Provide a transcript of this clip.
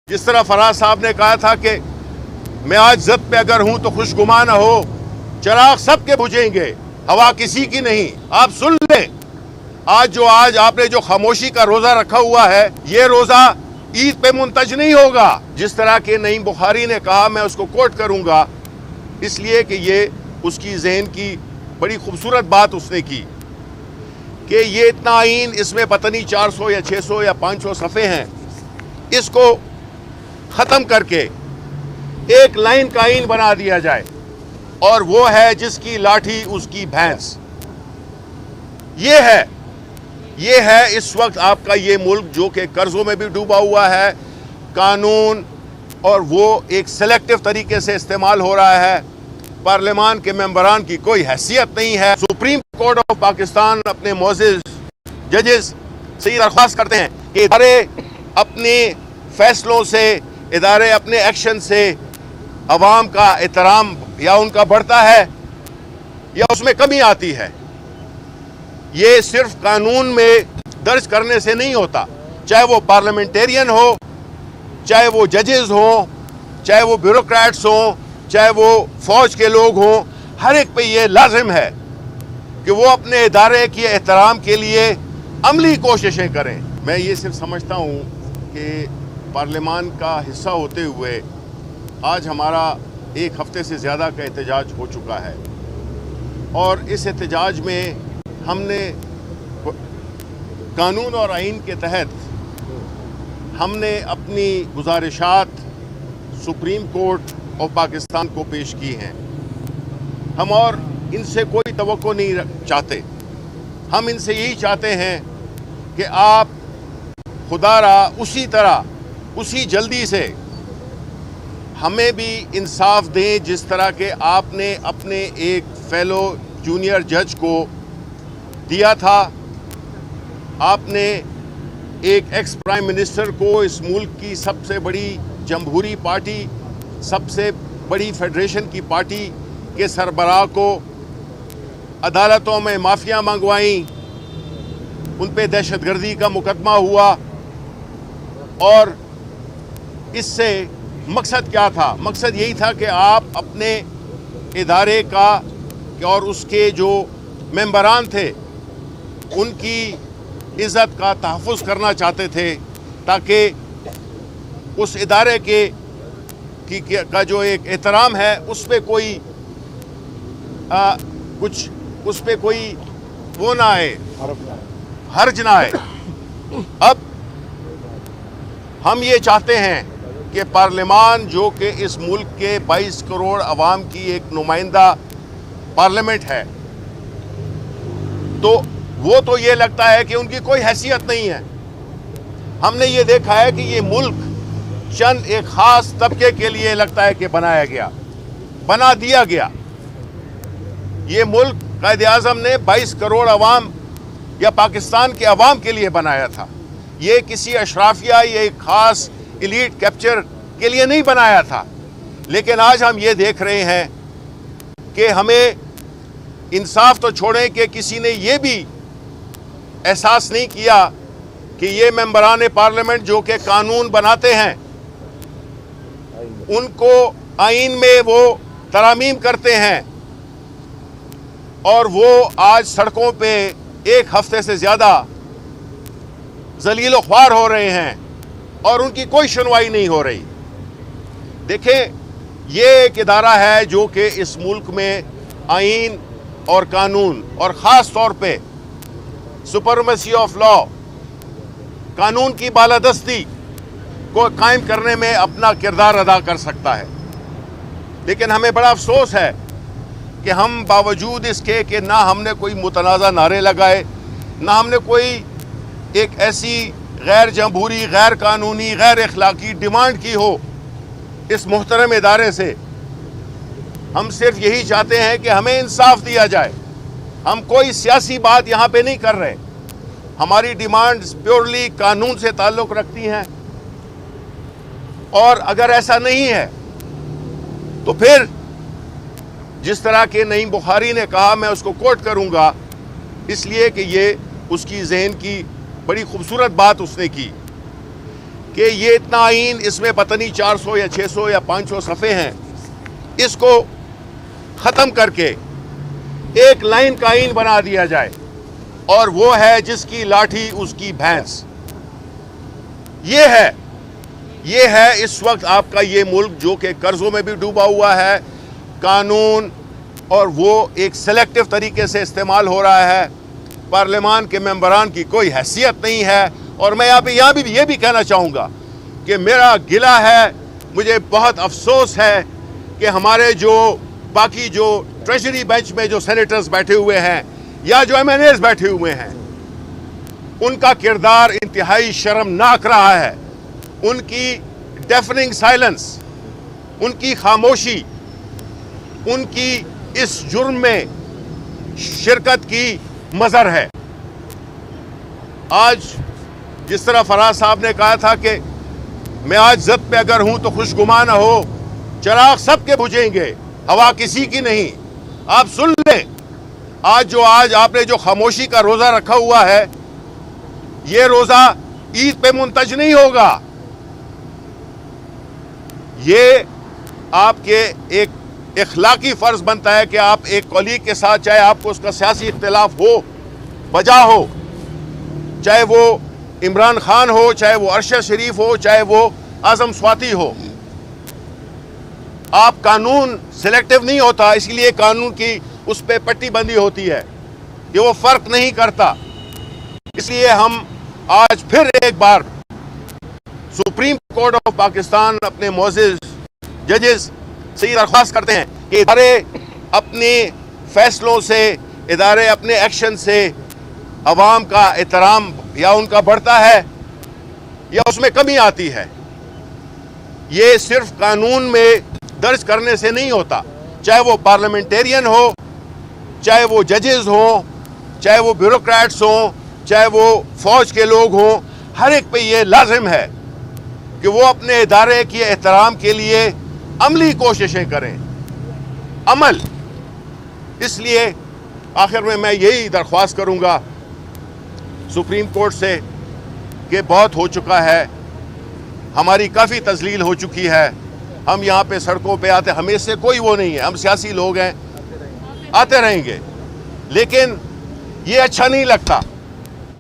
جس طرح فراز صاحب نے کہا تھا کہ میں آج ضد پہ اگر ہوں تو خوشگما نہ ہو، چراغ سب کے بجھیں گے، ہوا کسی کی نہیں۔ آپ سن لیں، آج آپ نے جو خاموشی کا روزہ رکھا ہوا ہے، یہ روزہ عید پہ منتج نہیں ہوگا۔ جس طرح کہ نعیم بخاری نے کہا، میں اس کو کوٹ کروں گا اس لیے کہ یہ اس کی ذہن کی بڑی خوبصورت بات اس نے کی کہ یہ اتنا آئین، اس میں پتہ نہیں 400 یا 600 یا 500 صفحے ہیں، اس کو ختم کر کے ایک لائن کا آئین بنا دیا جائے، اور وہ ہے جس کی لاٹھی اس کی بھینس۔ یہ ہے اس وقت آپ کا یہ ملک جو کہ قرضوں میں بھی ڈوبا ہوا ہے، قانون اور وہ ایک سلیکٹو طریقے سے استعمال ہو رہا ہے، پارلیمان کے ممبران کی کوئی حیثیت نہیں ہے۔ سپریم کورٹ آف پاکستان اپنے معزز ججز سے یہ درخواست کرتے ہیں کہ ادارے اپنے فیصلوں سے، ادارے اپنے ایکشن سے عوام کا احترام یا ان کا بڑھتا ہے یا اس میں کمی آتی ہے۔ یہ صرف قانون میں درج کرنے سے نہیں ہوتا، چاہے وہ پارلیمنٹیرین ہو، چاہے وہ ججز ہوں، چاہے وہ بیوروکریٹس ہوں، چاہے وہ فوج کے لوگ ہوں، ہر ایک پہ یہ لازم ہے کہ وہ اپنے ادارے کے احترام کے لیے عملی کوششیں کریں۔ میں یہ صرف سمجھتا ہوں کہ پارلیمان کا حصہ ہوتے ہوئے آج ہمارا ایک ہفتے سے زیادہ کا احتجاج ہو چکا ہے، اور اس احتجاج میں ہم نے قانون اور آئین کے تحت ہم نے اپنی گزارشات سپریم کورٹ آف پاکستان کو پیش کی ہیں۔ ہم اور ان سے کوئی توقع نہیں چاہتے، ہم ان سے یہی چاہتے ہیں کہ آپ خدا را اسی طرح، اسی جلدی سے ہمیں بھی انصاف دیں جس طرح کہ آپ نے اپنے ایک فیلو جونیئر جج کو دیا تھا۔ آپ نے ایک ایکس پرائم منسٹر کو، اس ملک کی سب سے بڑی جمہوری پارٹی، سب سے بڑی فیڈریشن کی پارٹی کے سربراہ کو عدالتوں میں معافیاں منگوائیں، ان پہ دہشت گردی کا مقدمہ ہوا، اور اس سے مقصد کیا تھا؟ مقصد یہی تھا کہ آپ اپنے ادارے کا اور اس کے جو ممبران تھے ان کی عزت کا تحفظ کرنا چاہتے تھے، تاکہ اس ادارے کا جو ایک احترام ہے اس پہ کوئی اس پہ کوئی وہ نہ آئے، حرج نہ آئے۔ اب ہم یہ چاہتے ہیں کہ پارلیمان جو کہ اس ملک کے 22 کروڑ عوام کی ایک نمائندہ پارلیمنٹ ہے، تو وہ تو یہ لگتا ہے کہ ان کی کوئی حیثیت نہیں ہے۔ ہم نے یہ دیکھا ہے کہ یہ ملک چند ایک خاص طبقے کے لیے لگتا ہے کہ بنا دیا گیا۔ یہ ملک قائد اعظم نے 22 کروڑ عوام یا پاکستان کے عوام کے لیے بنایا تھا، یہ کسی اشرافیہ یا ایک خاص ایلیٹ کیپچر کے لیے نہیں بنایا تھا۔ لیکن آج ہم یہ دیکھ رہے ہیں کہ ہمیں انصاف تو چھوڑیں کہ کسی نے یہ بھی احساس نہیں کیا کہ یہ ممبران پارلیمنٹ جو کہ قانون بناتے ہیں، ان کو آئین میں وہ ترامیم کرتے ہیں، اور وہ آج سڑکوں پہ ایک ہفتے سے زیادہ ذلیل و خوار ہو رہے ہیں، اور ان کی کوئی سنوائی نہیں ہو رہی۔ دیکھیں، یہ ایک ادارہ ہے جو کہ اس ملک میں آئین اور قانون، اور خاص طور پہ سپرمیسی آف لا، قانون کی بالادستی کو قائم کرنے میں اپنا کردار ادا کر سکتا ہے۔ لیکن ہمیں بڑا افسوس ہے کہ ہم باوجود اس کے کہ نہ ہم نے کوئی متنازع نعرے لگائے، نہ ہم نے کوئی ایک ایسی غیر جمہوری، غیر قانونی، غیر اخلاقی ڈیمانڈ کی ہو اس محترم ادارے سے، ہم صرف یہی چاہتے ہیں کہ ہمیں انصاف دیا جائے۔ ہم کوئی سیاسی بات یہاں پہ نہیں کر رہے، ہماری ڈیمانڈز پیورلی قانون سے تعلق رکھتی ہیں، اور اگر ایسا نہیں ہے تو پھر جس طرح کہ نعیم بخاری نے کہا، میں اس کو کوٹ کروں گا اس لیے کہ یہ اس کی ذہن کی بڑی خوبصورت بات اس نے کی کہ یہ اتنا آئین، اس میں پتہ نہیں 400 یا 600 یا 500 صفحے ہیں، اس کو ختم کر کے ایک لائن کا آئین بنا دیا جائے، اور وہ ہے جس کی لاٹھی اس کی بھینس۔ یہ ہے اس وقت آپ کا یہ ملک جو کہ قرضوں میں بھی ڈوبا ہوا ہے، قانون اور وہ ایک سلیکٹو طریقے سے استعمال ہو رہا ہے، پارلیمان کے ممبران کی کوئی حیثیت نہیں ہے۔ اور میں یہاں بھی یہ بھی کہنا چاہوں گا کہ میرا گلہ ہے، مجھے بہت افسوس ہے کہ ہمارے جو باقی جو ٹریجری بینچ میں جو سینیٹرز بیٹھے ہوئے ہیں یا جو ایم این ایز بیٹھے ہوئے ہیں، ان کا کردار انتہائی شرمناک رہا ہے۔ ان کی ڈیفننگ سائلنس، ان کی خاموشی، ان کی اس جرم میں شرکت کی مظہر ہے۔ آج جس طرح فراز صاحب نے کہا تھا کہ میں آج زد پہ اگر ہوں تو خوشگما نہ ہو، چراغ سب کے بجھیں گے، ہوا کسی کی نہیں۔ آپ سن لیں، آج آپ نے جو خاموشی کا روزہ رکھا ہوا ہے، یہ روزہ عید پہ منتج نہیں ہوگا۔ یہ آپ کے ایک اخلاقی فرض بنتا ہے کہ آپ ایک کولیگ کے ساتھ، چاہے آپ کو اس کا سیاسی اختلاف ہو، وجہ ہو، چاہے وہ عمران خان ہو، چاہے وہ ارشد شریف ہو، چاہے وہ اعظم سواتی ہو، آپ قانون سلیکٹو نہیں ہوتا، اس لیے قانون کی اس پہ پٹی بندی ہوتی ہے کہ وہ فرق نہیں کرتا۔ اس لیے ہم آج پھر ایک بار سپریم کورٹ آف پاکستان اپنے معزز ججز سے درخواست کرتے ہیں کہ ادارے اپنے فیصلوں سے، ادارے اپنے ایکشن سے عوام کا احترام یا ان کا بڑھتا ہے یا اس میں کمی آتی ہے۔ یہ صرف قانون میں درج کرنے سے نہیں ہوتا، چاہے وہ پارلیمنٹیرین ہو، چاہے وہ ججز ہوں، چاہے وہ بیوروکریٹس ہوں، چاہے وہ فوج کے لوگ ہوں، ہر ایک پہ یہ لازم ہے کہ وہ اپنے ادارے کے احترام کے لیے عملی کوششیں کریں، عمل۔ اس لیے آخر میں یہی درخواست کروں گا سپریم کورٹ سے کہ بہت ہو چکا ہے، ہماری کافی تذلیل ہو چکی ہے، ہم یہاں پہ سڑکوں پہ آتے، ہمیں سے کوئی وہ نہیں ہے، ہم سیاسی لوگ ہیں، آتے رہیں گے، لیکن یہ اچھا نہیں لگتا